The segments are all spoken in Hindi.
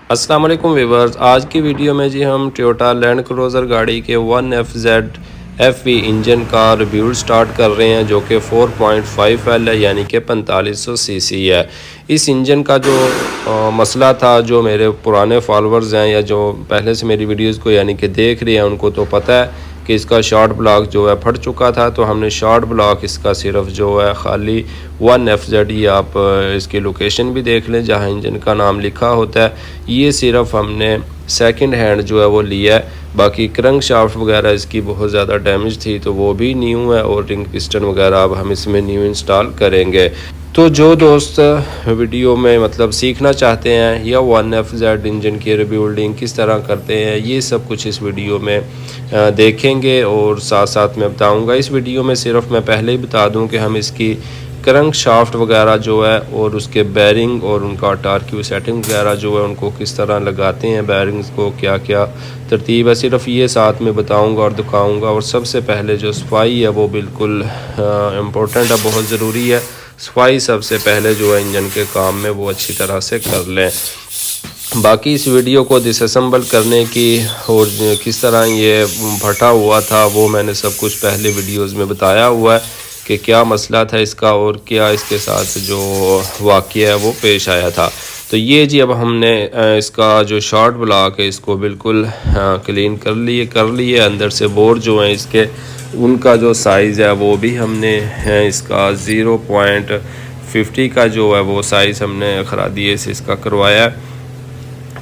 अस्सलाम वालेकुम व्यूअर्स। आज की वीडियो में जी हम टोयोटा लैंड क्रूज़र गाड़ी के 1FZ FV इंजन का रिव्यू स्टार्ट कर रहे हैं, जो कि 4.5L है, यानी कि 4500 सीसी है। इस इंजन का जो मसला था, जो मेरे पुराने फॉलोअर्स हैं या जो पहले से मेरी वीडियोस को यानी कि देख रहे हैं, उनको तो पता है कि इसका शॉर्ट ब्लॉक जो है फट चुका था। तो हमने शॉर्ट ब्लॉक इसका सिर्फ जो है खाली 1FZ ही, आप इसकी लोकेशन भी देख लें जहां इंजन का नाम लिखा होता है, ये सिर्फ हमने सेकंड हैंड जो है वो लिया है। बाकी क्रंक शाफ्ट वगैरह इसकी बहुत ज़्यादा डैमेज थी तो वो भी न्यू है, और रिंग पिस्टन वगैरह अब हम इसमें न्यू इंस्टॉल करेंगे। तो जो दोस्त वीडियो में मतलब सीखना चाहते हैं या 1FZ इंजन की रिबिल्डिंग किस तरह करते हैं, ये सब कुछ इस वीडियो में देखेंगे और साथ साथ मैं बताऊंगा। इस वीडियो में सिर्फ मैं पहले ही बता दूं कि हम इसकी क्रंक शाफ्ट वगैरह जो है और उसके बैरिंग और उनका टार्क्यू सेटिंग वगैरह जो है उनको किस तरह लगाते हैं, बैरिंग्स को क्या क्या तरतीब है, सिर्फ ये साथ में बताऊंगा और दिखाऊंगा। और सबसे पहले जो सफाई है वो बिल्कुल इम्पोर्टेंट है, बहुत ज़रूरी है। सफाई सबसे पहले जो है इंजन के काम में वो अच्छी तरह से कर लें। बाकी इस वीडियो को डिसअसेंबल करने की और किस तरह ये फटा हुआ था वो मैंने सब कुछ पहले वीडियोस में बताया हुआ है कि क्या मसला था इसका और क्या इसके साथ जो वाक़या है वो पेश आया था। तो ये जी अब हमने इसका जो शॉर्ट ब्लॉक है इसको बिल्कुल क्लीन कर लिए। अंदर से बोर जो है इसके, उनका जो साइज़ है वो भी हमने इसका 0.50 का जो है वो साइज़ हमने खरादिए से इसका करवाया।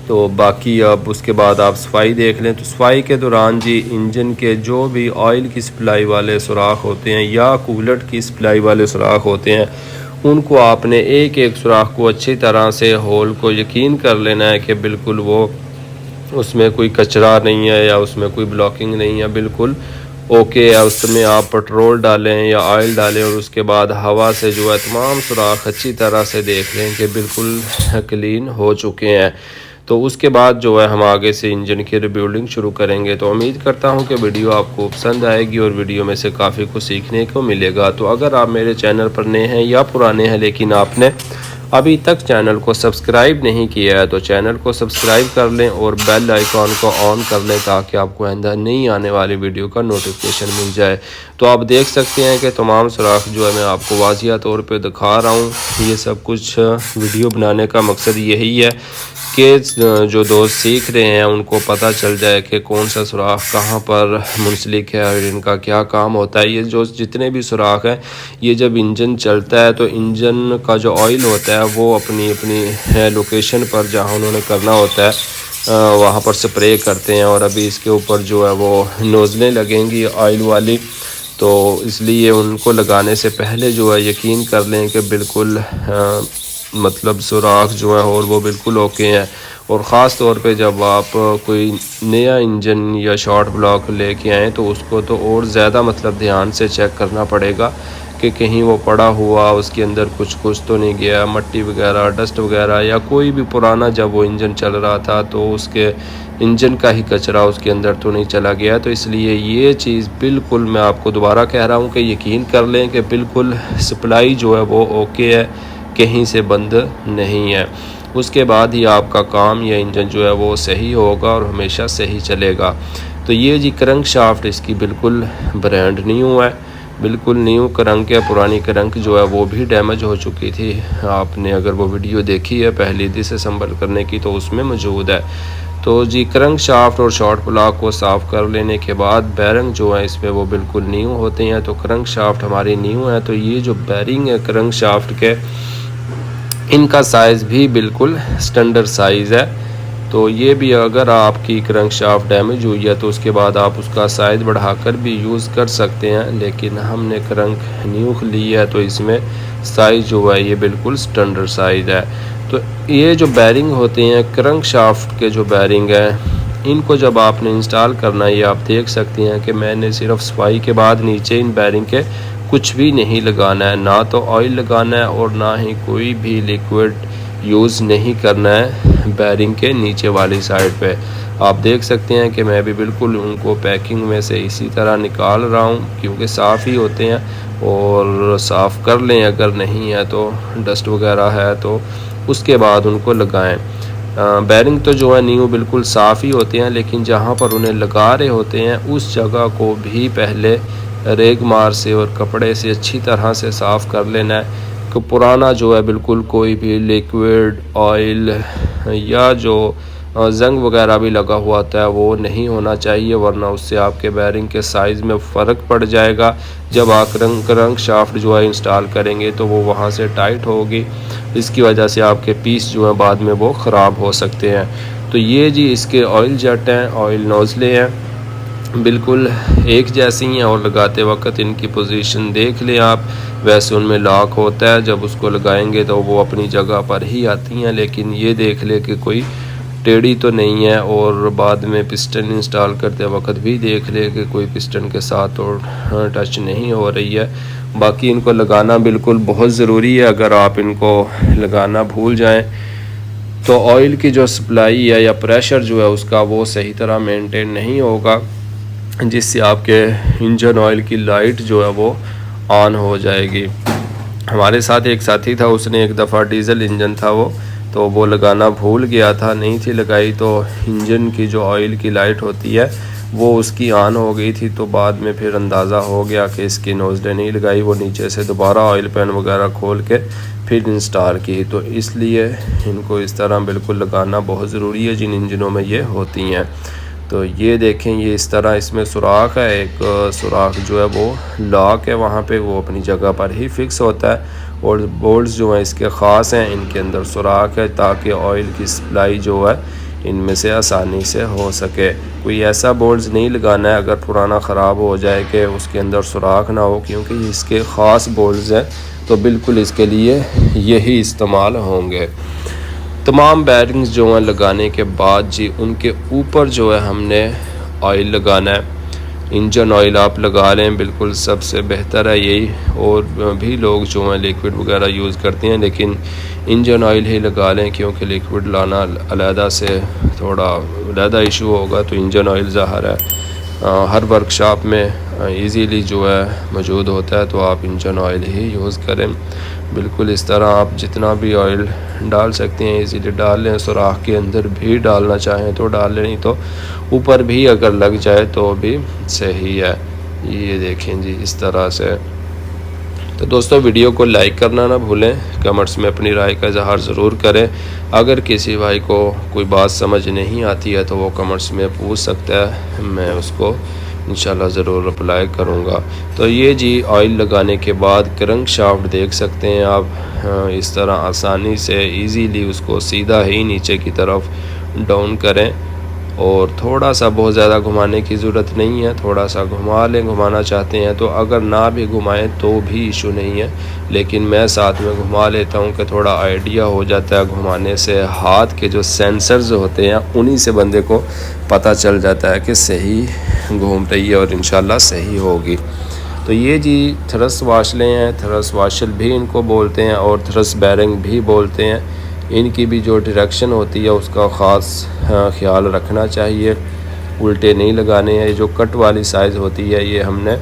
तो बाकी अब उसके बाद आप सफाई देख लें। तो सफाई के दौरान जी इंजन के जो भी ऑयल की सप्लाई वाले सुराख होते हैं या कूलेंट की सप्लाई वाले सुराख होते हैं, उनको आपने एक एक सुराख को अच्छी तरह से होल को यकीन कर लेना है कि बिल्कुल वो उसमें कोई कचरा नहीं है या उसमें कोई ब्लॉकिंग नहीं है, बिल्कुल ओके है। उसमें आप पेट्रोल डालें या ऑयल डालें और उसके बाद हवा से जो है तमाम सुराख अच्छी तरह से देख लें कि बिल्कुल क्लीन हो चुके हैं। तो उसके बाद जो है हम आगे से इंजन की रिबिल्डिंग शुरू करेंगे। तो उम्मीद करता हूं कि वीडियो आपको पसंद आएगी और वीडियो में से काफ़ी कुछ सीखने को मिलेगा। तो अगर आप मेरे चैनल पर नए हैं या पुराने हैं लेकिन आपने अभी तक चैनल को सब्सक्राइब नहीं किया है तो चैनल को सब्सक्राइब कर लें और बेल आइकॉन को ऑन कर लें ताकि आपको आइंदा नई आने वाली वीडियो का नोटिफिकेशन मिल जाए। तो आप देख सकते हैं कि तमाम सुराख जो है मैं आपको वाज़िया तौर पे दिखा रहा हूँ। ये सब कुछ वीडियो बनाने का मकसद यही है कि जो दोस्त सीख रहे हैं उनको पता चल जाए कि कौन सा सुराख कहाँ पर मुंसलिक है और इनका क्या काम होता है। ये जो जितने भी सुराख हैं, ये जब इंजन चलता है तो इंजन का जो ऑयल होता है वो अपनी अपनी लोकेशन पर जहाँ उन्होंने करना होता है वहाँ पर स्प्रे करते हैं। और अभी इसके ऊपर जो है वो नोज़लें लगेंगी ऑयल वाली, तो इसलिए उनको लगाने से पहले जो है यकीन कर लें कि बिल्कुल मतलब सुराख जो है और वो बिल्कुल ओके हैं। और ख़ास तौर पे जब आप कोई नया इंजन या शॉर्ट ब्लॉक लेके आएँ तो उसको तो और ज़्यादा मतलब ध्यान से चेक करना पड़ेगा कि कहीं वो पड़ा हुआ उसके अंदर कुछ तो नहीं गया, मट्टी वगैरह डस्ट वगैरह या कोई भी पुराना जब वो इंजन चल रहा था तो उसके इंजन का ही कचरा उसके अंदर तो नहीं चला गया। तो इसलिए ये चीज़ बिल्कुल मैं आपको दोबारा कह रहा हूँ कि यकीन कर लें कि बिल्कुल सप्लाई जो है वो ओके है, कहीं से बंद नहीं है। उसके बाद ही आपका काम या इंजन जो है वो सही होगा और हमेशा सही चलेगा। तो ये जी क्रंक शाफ्ट इसकी बिल्कुल ब्रांड न्यू है, बिल्कुल न्यू क्रंक है। पुरानी क्रंक जो है वो भी डैमेज हो चुकी थी, आपने अगर वो वीडियो देखी है पहली डिसअसेंबल करने की तो उसमें मौजूद है। तो जी क्रंक शाफ्ट और शॉर्ट ब्लॉक को साफ़ कर लेने के बाद बैरिंग जो है इसमें वो बिल्कुल न्यू होते हैं। तो क्रंक शाफ्ट हमारी न्यू है, तो ये जो बैरिंग है क्रंक शाफ्ट के, इनका साइज़ भी बिल्कुल स्टैंडर्ड साइज़ है। तो ये भी अगर आपकी क्रंक शाफ्ट डैमेज हुई है तो उसके बाद आप उसका साइज़ बढ़ाकर भी यूज़ कर सकते हैं, लेकिन हमने क्रंक न्यू ली है तो इसमें साइज़ जो है ये बिल्कुल स्टैंडर्ड साइज़ है। तो ये जो बैरिंग होते हैं क्रंक शाफ्ट के, जो बैरिंग हैं, इनको जब आपने इंस्टॉल करना है, ये आप देख सकते हैं कि मैंने सिर्फ सफाई के बाद नीचे इन बैरिंग के कुछ भी नहीं लगाना है, ना तो ऑयल लगाना है और ना ही कोई भी लिक्विड यूज़ नहीं करना है बैरिंग के नीचे वाली साइड पे। आप देख सकते हैं कि मैं भी बिल्कुल उनको पैकिंग में से इसी तरह निकाल रहा हूँ क्योंकि साफ़ ही होते हैं, और साफ़ कर लें अगर नहीं है तो डस्ट वगैरह है तो उसके बाद उनको लगाएं। बैरिंग तो जो है न्यू बिल्कुल साफ़ ही होते हैं, लेकिन जहाँ पर उन्हें लगा रहे होते हैं उस जगह को भी पहले रेग मार से और कपड़े से अच्छी तरह से साफ़ कर लेना है कि पुराना जो है बिल्कुल कोई भी लिक्विड ऑयल या जो जंग वगैरह भी लगा हुआ होता है वो नहीं होना चाहिए, वरना उससे आपके बैरिंग के साइज़ में फ़र्क पड़ जाएगा। जब आप क्रंक शाफ्ट जो है इंस्टॉल करेंगे तो वो वहाँ से टाइट होगी, इसकी वजह से आपके पीस जो है बाद में वो ख़राब हो सकते हैं। तो ये जी इसके ऑयल जेट हैं, ऑयल नोज़लें हैं, बिल्कुल एक जैसी हैं और लगाते वक्त इनकी पोजीशन देख लें आप। वैसे उनमें लॉक होता है, जब उसको लगाएंगे तो वो अपनी जगह पर ही आती हैं, लेकिन ये देख ले कि कोई टेढ़ी तो नहीं है, और बाद में पिस्टन इंस्टॉल करते वक्त भी देख ले कि कोई पिस्टन के साथ तो टच नहीं हो रही है। बाकी इनको लगाना बिल्कुल बहुत ज़रूरी है। अगर आप इनको लगाना भूल जाएं तो ऑयल की जो सप्लाई है या प्रेशर जो है उसका वो सही तरह मेंटेन नहीं होगा, जिससे आपके इंजन ऑयल की लाइट जो है वो ऑन हो जाएगी। हमारे साथ एक साथी था, उसने एक दफ़ा डीजल इंजन था वो लगाना भूल गया था, नहीं थी लगाई, तो इंजन की जो ऑयल की लाइट होती है वो उसकी ऑन हो गई थी। तो बाद में फिर अंदाज़ा हो गया कि इसकी नोज़लें नहीं लगाई, वो नीचे से दोबारा ऑयल पैन वगैरह खोल के फिर इंस्टॉल की। तो इसलिए इनको इस तरह बिल्कुल लगाना बहुत ज़रूरी है जिन इंजनों में ये होती हैं। तो ये देखें, ये इस तरह इसमें सुराख है, एक सुराख जो है वो लॉक है, वहाँ पे वो अपनी जगह पर ही फिक्स होता है, और बोल्ट्स जो हैं इसके ख़ास हैं, इनके अंदर सुराख है ताकि ऑयल की सप्लाई जो है इनमें से आसानी से हो सके। कोई ऐसा बोल्ट्स नहीं लगाना है अगर पुराना ख़राब हो जाए कि उसके अंदर सुराख ना हो, क्योंकि इसके ख़ास बोल्ट्स हैं, तो बिल्कुल इसके लिए यही इस्तेमाल होंगे। तमाम बैरिंग्स जो हैं लगाने के बाद जी उनके ऊपर जो है हमने ऑयल लगाना है। इंजन ऑयल आप लगा लें, बिल्कुल सबसे बेहतर है यही। और भी लोग जो हैं लिक्विड वगैरह यूज़ करते हैं, लेकिन इंजन ऑयल ही लगा लें, क्योंकि लिक्विड लाना अलहदा से थोड़ा अलहदा इशू होगा। तो इंजन ऑयल ज़ाहिर है हर वर्कशॉप में इजीली जो है मौजूद होता है, तो आप इंजन ऑयल ही यूज़ करें। बिल्कुल इस तरह आप जितना भी ऑयल डाल सकते हैं इजीली डाल लें। सुराख के अंदर भी डालना चाहें तो डाल लें, नहीं तो ऊपर भी अगर लग जाए तो भी सही है। ये देखें जी इस तरह से। तो दोस्तों वीडियो को लाइक करना ना भूलें, कमेंट्स में अपनी राय का इजहार ज़रूर करें। अगर किसी भाई को कोई बात समझ नहीं आती है तो वो कमेंट्स में पूछ सकता है, मैं उसको इंशाल्लाह ज़रूर अप्लाई करूँगा। तो ये जी ऑयल लगाने के बाद क्रंक शाफ्ट देख सकते हैं आप, इस तरह आसानी से इजीली उसको सीधा ही नीचे की तरफ डाउन करें, और थोड़ा सा बहुत ज़्यादा घुमाने की ज़रूरत नहीं है, थोड़ा सा घुमा लें। घुमाना चाहते हैं तो अगर ना भी घुमाएं तो भी इशू नहीं है, लेकिन मैं साथ में घुमा लेता हूं कि थोड़ा आइडिया हो जाता है। घुमाने से हाथ के जो सेंसर्स होते हैं उन्हीं से बंदे को पता चल जाता है कि सही घूम रही है और इंशाल्लाह सही होगी। तो ये जी थ्रस्ट वाशलें हैं, थ्रस्ट वाशल भी इनको बोलते हैं और थ्रस्ट बैरिंग भी बोलते हैं। इनकी भी जो डायरेक्शन होती है उसका ख़ास ख्याल रखना चाहिए, उल्टे नहीं लगाने हैं। जो कट वाली साइज़ होती है ये हमने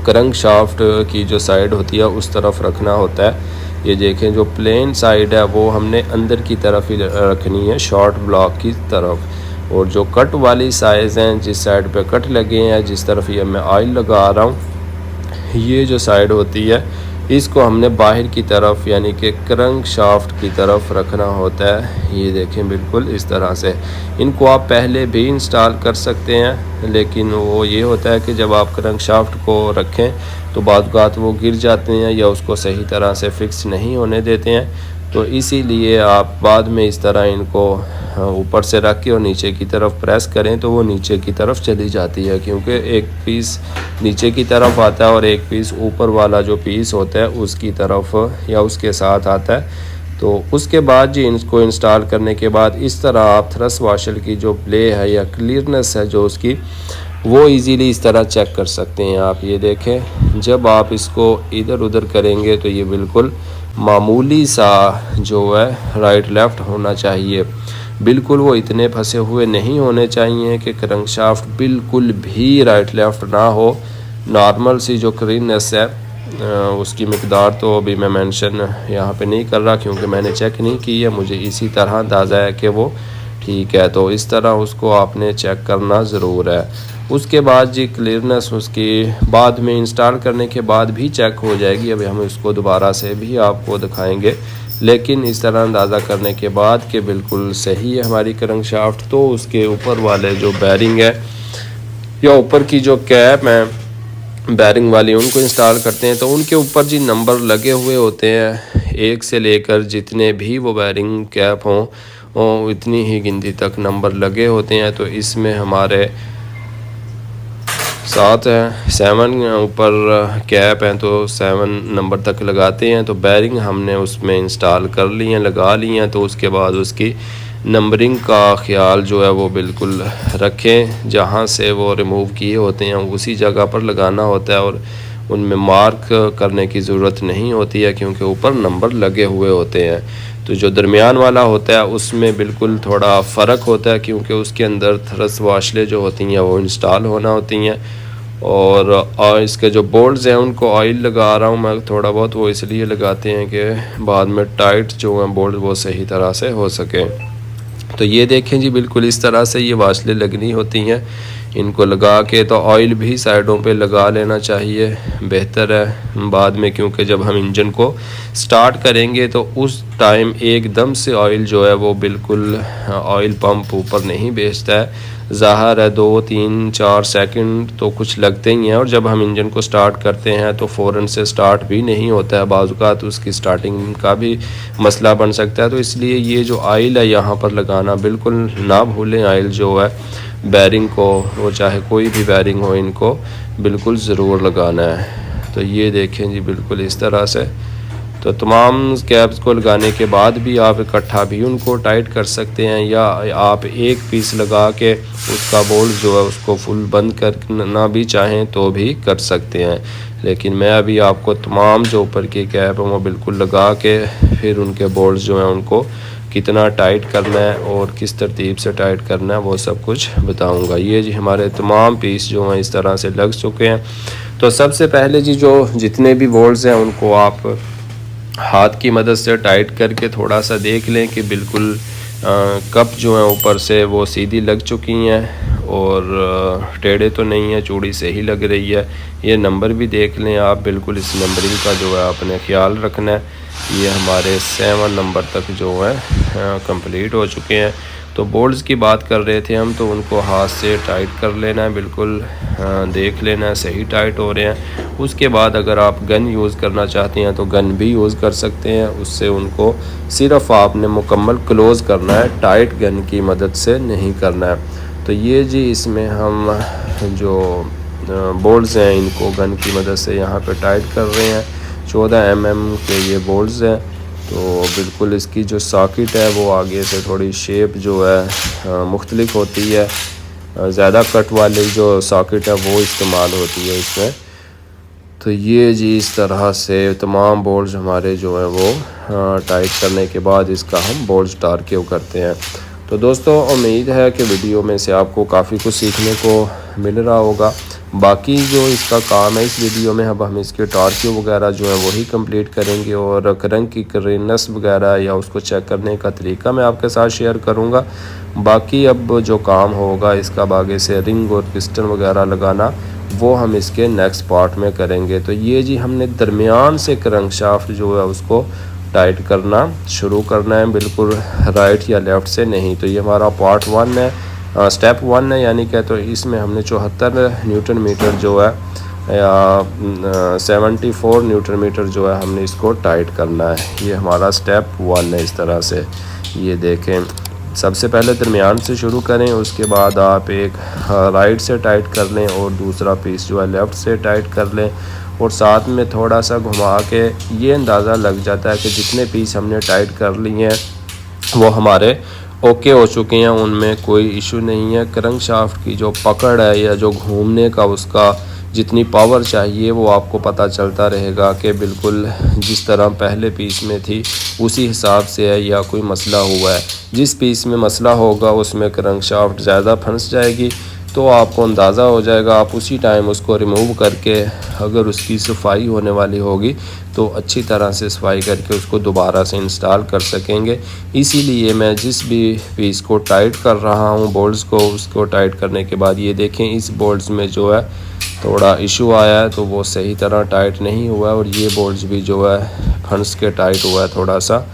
क्रंक शाफ्ट की जो साइड होती है उस तरफ रखना होता है। ये देखें जो प्लेन साइड है वो हमने अंदर की तरफ ही रखनी है, शॉर्ट ब्लॉक की तरफ। और जो कट वाली साइज़ हैं, जिस साइड पे कट लगे हैं, जिस तरफ ये मैं ऑयल लगा रहा हूँ, ये जो साइड होती है इसको हमने बाहर की तरफ यानी कि क्रंक शाफ्ट की तरफ रखना होता है। ये देखें बिल्कुल इस तरह से। इनको आप पहले भी इंस्टॉल कर सकते हैं, लेकिन वो ये होता है कि जब आप क्रंक शाफ्ट को रखें तो बाद बात वो गिर जाते हैं या उसको सही तरह से फिक्स नहीं होने देते हैं। तो इसीलिए आप बाद में इस तरह इनको ऊपर से रख के और नीचे की तरफ प्रेस करें तो वो नीचे की तरफ चली जाती है, क्योंकि एक पीस नीचे की तरफ आता है और एक पीस ऊपर वाला जो पीस होता है उसकी तरफ या उसके साथ आता है। तो उसके बाद जी इसको इंस्टॉल करने के बाद इस तरह आप थ्रस्ट वाशर की जो प्ले है या क्लियरनेस है जो उसकी, वो इजीली इस तरह चेक कर सकते हैं आप। ये देखें जब आप इसको इधर उधर करेंगे तो ये बिल्कुल मामूली सा जो है राइट लेफ़्ट होना चाहिए, बिल्कुल वो इतने फंसे हुए नहीं होने चाहिए कि क्रैंकशाफ्ट बिल्कुल भी राइट लेफ़्ट ना हो। नॉर्मल सी जो क्लीननेस है उसकी मकदार तो अभी मैं मेंशन यहाँ पे नहीं कर रहा क्योंकि मैंने चेक नहीं की है, मुझे इसी तरह अंदाज़ा है कि वो ठीक है। तो इस तरह उसको आपने चेक करना ज़रूर है। उसके बाद जी क्लियरनेस उसकी बाद में इंस्टॉल करने के बाद भी चेक हो जाएगी। अभी हम इसको दोबारा से भी आपको दिखाएंगे, लेकिन इस तरह अंदाज़ा करने के बाद कि बिल्कुल सही है हमारी क्रैंकशाफ्ट, तो उसके ऊपर वाले जो बैरिंग है या ऊपर की जो कैप है बैरिंग वाली उनको इंस्टॉल करते हैं। तो उनके ऊपर जी नंबर लगे हुए होते हैं, 1 से लेकर जितने भी वो बैरिंग कैप हों इतनी ही गिनती तक नंबर लगे होते हैं। तो इसमें हमारे 7 है, 7 ऊपर कैप हैं तो 7 नंबर तक लगाते हैं। तो बैरिंग हमने उसमें इंस्टॉल कर ली हैं, लगा ली हैं। तो उसके बाद उसकी नंबरिंग का ख्याल जो है वो बिल्कुल रखें, जहाँ से वो रिमूव किए होते हैं उसी जगह पर लगाना होता है और उनमें मार्क करने की ज़रूरत नहीं होती है क्योंकि ऊपर नंबर लगे हुए होते हैं। तो जो दरमियान वाला होता है उसमें बिल्कुल थोड़ा फ़र्क होता है क्योंकि उसके अंदर थ्रस वाशलें जो होती हैं वो इंस्टॉल होना होती हैं। और इसके जो बोल्ट्स हैं उनको ऑयल लगा रहा हूँ मैं थोड़ा बहुत, वो इसलिए लगाते हैं कि बाद में टाइट जो हैं बोल्ट वो सही तरह से हो सके। तो ये देखें जी बिल्कुल इस तरह से ये वाशलें लगनी होती हैं। इनको लगा के तो ऑयल भी साइडों पे लगा लेना चाहिए, बेहतर है बाद में, क्योंकि जब हम इंजन को स्टार्ट करेंगे तो उस टाइम एकदम से ऑयल जो है वो बिल्कुल ऑयल पंप ऊपर नहीं भेजता है। ज़ाहिर है 2, 3, 4 सेकंड तो कुछ लगते ही हैं और जब हम इंजन को स्टार्ट करते हैं तो फ़ौरन से स्टार्ट भी नहीं होता है, बाज़ औक़ात उसकी स्टार्टिंग का भी मसला बन सकता है। तो इसलिए ये जो ऑयल है यहाँ पर लगाना बिल्कुल ना भूलें। ऑयल जो है बैरिंग को, वो चाहे कोई भी बैरिंग हो, इनको बिल्कुल ज़रूर लगाना है। तो ये देखें जी बिल्कुल इस तरह से। तो तमाम कैप्स को लगाने के बाद भी आप इकट्ठा भी उनको टाइट कर सकते हैं या आप एक पीस लगा के उसका बोल्ट जो है उसको फुल बंद करना भी चाहें तो भी कर सकते हैं। लेकिन मैं अभी आपको तमाम जो ऊपर की कैप है वो बिल्कुल लगा के फिर उनके बोल्ट जो हैं उनको कितना टाइट करना है और किस तरतीब से टाइट करना है वो सब कुछ बताऊंगा। ये जी हमारे तमाम पीस जो हैं इस तरह से लग चुके हैं। तो सबसे पहले जी जो जितने भी बोल्ट्स हैं उनको आप हाथ की मदद से टाइट करके थोड़ा सा देख लें कि बिल्कुल कप जो हैं ऊपर से वो सीधी लग चुकी हैं और टेढ़े तो नहीं है, चूड़ी सही लग रही है। ये नंबर भी देख लें आप, बिल्कुल इस नंबरिंग का जो है आपने ख्याल रखना है। ये हमारे 7 नंबर तक जो है कंप्लीट हो चुके हैं। तो बोल्ट्स की बात कर रहे थे हम, तो उनको हाथ से टाइट कर लेना है, बिल्कुल देख लेना है सही टाइट हो रहे हैं। उसके बाद अगर आप गन यूज़ करना चाहते हैं तो गन भी यूज़ कर सकते हैं, उससे उनको सिर्फ आपने मुकम्मल क्लोज़ करना है, टाइट गन की मदद से नहीं करना है। तो ये जी इसमें हम जो बोल्ट्स हैं इनको गन की मदद से यहाँ पे टाइट कर रहे हैं। 14 mm के ये बोल्ट्स हैं। तो बिल्कुल इसकी जो सॉकेट है वो आगे से थोड़ी शेप जो है मुख्तलिफ होती है, ज़्यादा कट वाली जो सॉकेट है वो इस्तेमाल होती है इसमें। तो ये जी इस तरह से तमाम बोल्ट्स हमारे जो है वो टाइट करने के बाद इसका हम बोल्ट्स टारक्यू करते हैं। तो दोस्तों उम्मीद है कि वीडियो में से आपको काफ़ी कुछ सीखने को मिल रहा होगा। बाकी जो इसका काम है इस वीडियो में अब हम इसके टारक्यू वगैरह जो है वही कंप्लीट करेंगे और क्रैंक की क्लीयरनेस वगैरह या उसको चेक करने का तरीका मैं आपके साथ शेयर करूंगा। बाकी अब जो काम होगा इसका आगे से रिंग और पिस्टन वगैरह लगाना वो हम इसके नेक्स्ट पार्ट में करेंगे। तो ये जी हमने दरमियान से क्रैंकशाफ्ट जो है उसको टाइट करना शुरू करना है, बिल्कुल राइट या लेफ़्ट से नहीं। तो ये हमारा पार्ट 1 है, स्टेप 1 है, यानी कि तो इसमें हमने 74 न्यूटन मीटर जो है या 74 न्यूटन मीटर जो है हमने इसको टाइट करना है। ये हमारा स्टेप 1 है। इस तरह से ये देखें, सबसे पहले दरमियान से शुरू करें, उसके बाद आप एक राइट से टाइट कर लें और दूसरा पीस जो है लेफ़्ट से टाइट कर लें और साथ में थोड़ा सा घुमा के ये अंदाज़ा लग जाता है कि जितने पीस हमने टाइट कर लिए हैं वो हमारे ओके हो चुके हैं, उनमें कोई इशू नहीं है। क्रैंकशाफ्ट की जो पकड़ है या जो घूमने का उसका जितनी पावर चाहिए वो आपको पता चलता रहेगा कि बिल्कुल जिस तरह पहले पीस में थी उसी हिसाब से है या कोई मसला हुआ है। जिस पीस में मसला होगा उसमें क्रैंकशाफ्ट ज़्यादा फंस जाएगी, तो आपको अंदाज़ा हो जाएगा। आप उसी टाइम उसको रिमूव करके अगर उसकी सफाई होने वाली होगी तो अच्छी तरह से सफाई करके उसको दोबारा से इंस्टॉल कर सकेंगे। इसीलिए मैं जिस भी पीस को टाइट कर रहा हूँ बोल्ट्स को, उसको टाइट करने के बाद ये देखें इस बोल्ट्स में जो है थोड़ा इशू आया है, तो वो सही तरह टाइट नहीं हुआ है और ये बोल्ट्स भी जो है फंस के टाइट हुआ है थोड़ा सा।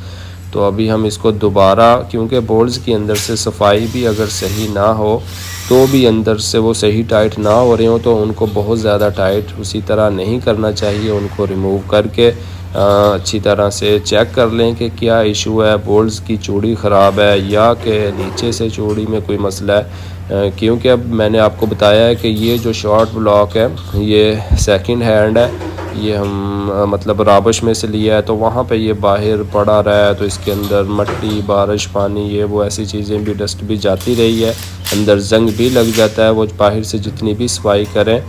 तो अभी हम इसको दोबारा, क्योंकि बोल्ट्स के अंदर से सफाई भी अगर सही ना हो तो भी अंदर से वो सही टाइट ना हो रहे हो तो उनको बहुत ज़्यादा टाइट उसी तरह नहीं करना चाहिए। उनको रिमूव करके अच्छी तरह से चेक कर लें कि क्या इशू है, बोल्ट्स की चूड़ी ख़राब है या कि नीचे से चूड़ी में कोई मसला है। क्योंकि अब मैंने आपको बताया है कि ये जो शॉर्ट ब्लॉक है ये सेकंड हैंड है, ये हम मतलब राबश में से लिया है, तो वहाँ पे ये बाहर पड़ा रहा है तो इसके अंदर मट्टी, बारिश, पानी, ये वो ऐसी चीज़ें भी, डस्ट भी जाती रही है, अंदर जंग भी लग जाता है। वो बाहर से जितनी भी सफाई करें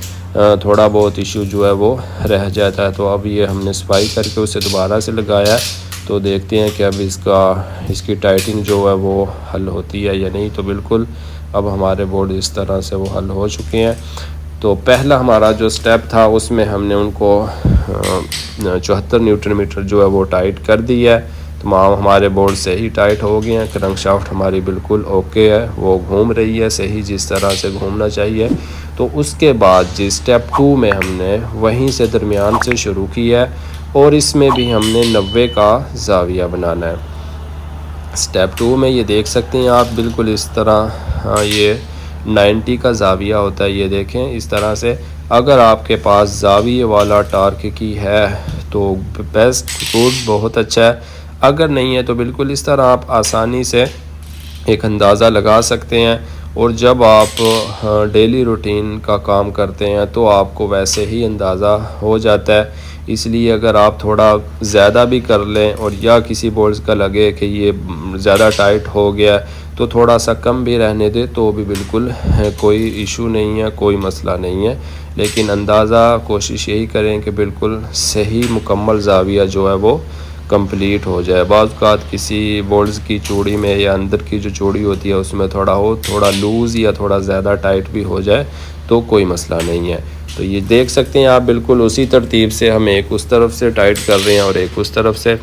थोड़ा बहुत इशू जो है वो रह जाता है। तो अब ये हमने सफाई करके उसे दोबारा से लगाया है, तो देखते हैं कि अब इसकी टाइटिंग जो है वो हल होती है या नहीं। तो बिल्कुल अब हमारे बोर्ड इस तरह से वो हल हो चुके हैं। तो पहला हमारा जो स्टेप था उसमें हमने उनको 74 न्यूटन मीटर जो है वो टाइट कर दिया है। तमाम हमारे बोर्ड सही टाइट हो गए हैं। क्रैंकशाफ्ट हमारी बिल्कुल ओके है, वो घूम रही है सही जिस तरह से घूमना चाहिए। तो उसके बाद जी स्टेप 2 में हमने वहीं से दरमियान से शुरू किया है और इसमें भी हमने 90 का ज़ाविया बनाना है। स्टेप 2 में ये देख सकते हैं आप बिल्कुल इस तरह ये 90 का ज़ाविया होता है। ये देखें इस तरह से। अगर आपके पास ज़ाविये वाला टार्क की है तो बेस्ट, गुड, बहुत अच्छा है। अगर नहीं है तो बिल्कुल इस तरह आप आसानी से एक अंदाज़ा लगा सकते हैं। और जब आप डेली रूटीन का काम करते हैं तो आपको वैसे ही अंदाज़ा हो जाता है। इसलिए अगर आप थोड़ा ज़्यादा भी कर लें और या किसी बोल्ट्स का लगे कि ये ज़्यादा टाइट हो गया तो थोड़ा सा कम भी रहने दे तो भी बिल्कुल कोई इशू नहीं है, कोई मसला नहीं है। लेकिन अंदाज़ा कोशिश यही करें कि बिल्कुल सही मुकम्मल ज़ाविया जो है वो कंप्लीट हो जाए। बाज़ औक़ात किसी बोल्ट्स की चूड़ी में या अंदर की जो चूड़ी होती है उसमें थोड़ा लूज़ या थोड़ा ज़्यादा टाइट भी हो जाए तो कोई मसला नहीं है। तो ये देख सकते हैं आप बिल्कुल उसी तरतीब से हम एक उस तरफ से टाइट कर रहे हैं और एक उस तरफ से,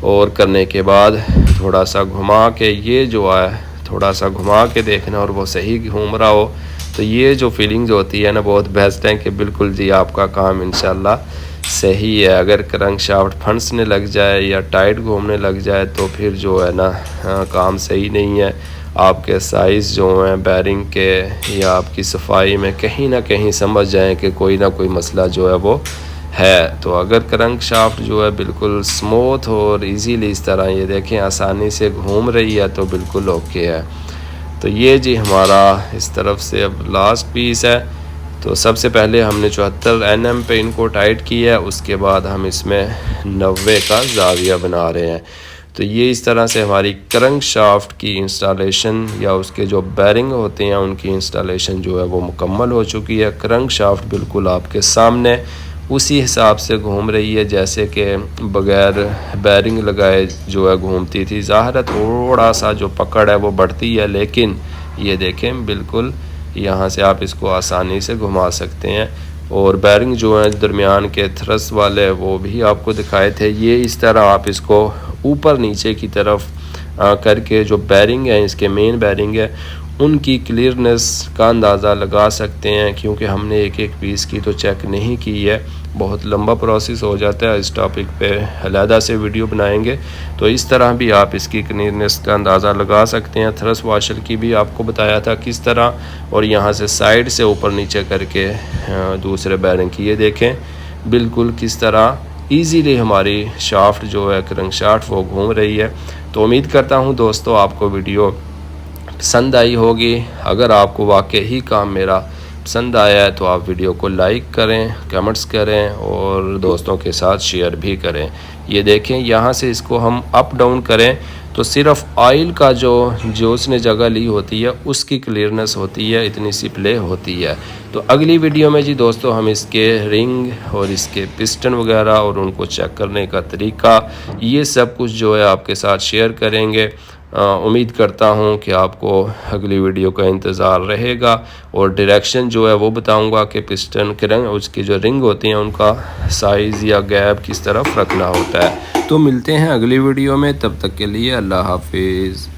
और करने के बाद थोड़ा सा घुमा के ये जो है थोड़ा सा घुमा के देखना और वो सही घूम रहा हो तो ये जो फीलिंग्स होती है ना बहुत बेस्ट है कि बिल्कुल जी आपका काम इंशाल्लाह सही है। अगर क्रैंकशाफ्ट फंसने लग जाए या टाइट घूमने लग जाए तो फिर जो है ना काम सही नहीं है। आपके साइज़ जो हैं बैरिंग के या आपकी सफाई में कहीं ना कहीं समझ जाएं कि कोई ना कोई मसला जो है वो है। तो अगर क्रैंकशाफ्ट जो है बिल्कुल स्मूथ और इजीली इस तरह ये देखें आसानी से घूम रही है तो बिल्कुल ओके है। तो ये जी हमारा इस तरफ से अब लास्ट पीस है। तो सबसे पहले हमने 74 NM पे इनको टाइट किया है, उसके बाद हम इसमें 90 का ज़ाविया बना रहे हैं। तो ये इस तरह से हमारी क्रैंकशाफ्ट की इंस्टॉलेशन या उसके जो बैरिंग होते हैं उनकी इंस्टॉलेशन जो है वो मुकम्मल हो चुकी है। क्रैंकशाफ्ट बिल्कुल आपके सामने उसी हिसाब से घूम रही है जैसे कि बग़ैर बैरिंग लगाए जो है घूमती थी। ज़ाहिर है थोड़ा सा जो पकड़ है वो बढ़ती है, लेकिन ये देखें बिल्कुल यहाँ से आप इसको आसानी से घुमा सकते हैं। और बैरिंग जो है दरमियान के थ्रस्ट वाले वो भी आपको दिखाए थे। ये इस तरह आप इसको ऊपर नीचे की तरफ करके जो बैरिंग है इसके मेन बैरिंग है उनकी क्लियरनेस का अंदाज़ा लगा सकते हैं। क्योंकि हमने एक एक पीस की तो चेक नहीं की है, बहुत लंबा प्रोसेस हो जाता है। इस टॉपिक पे अलहदा से वीडियो बनाएंगे। तो इस तरह भी आप इसकी क्लियरनेस का अंदाज़ा लगा सकते हैं। थ्रस्ट वाशर की भी आपको बताया था किस तरह, और यहाँ से साइड से ऊपर नीचे करके दूसरे बैरिंग की ये देखें बिल्कुल किस तरह ईज़िली हमारी शाफ्ट जो है क्रैंकशाफ्ट वो घूम रही है। तो उम्मीद करता हूँ दोस्तों आपको वीडियो पसंद आई होगी। अगर आपको वाकई ही काम मेरा पसंद आया है तो आप वीडियो को लाइक करें, कमेंट्स करें और दोस्तों के साथ शेयर भी करें। ये देखें यहाँ से इसको हम अप डाउन करें तो सिर्फ ऑयल का जो उसने जगह ली होती है उसकी क्लियरनेस होती है, इतनी सी प्ले होती है। तो अगली वीडियो में जी दोस्तों हम इसके रिंग और इसके पिस्टन वगैरह और उनको चेक करने का तरीका ये सब कुछ जो है आपके साथ शेयर करेंगे। उम्मीद करता हूँ कि आपको अगली वीडियो का इंतज़ार रहेगा और डायरेक्शन जो है वो बताऊँगा कि पिस्टन के रंग उसकी जो रिंग होती हैं उनका साइज़ या गैप किस तरफ रखना होता है। तो मिलते हैं अगली वीडियो में, तब तक के लिए अल्लाह हाफिज़।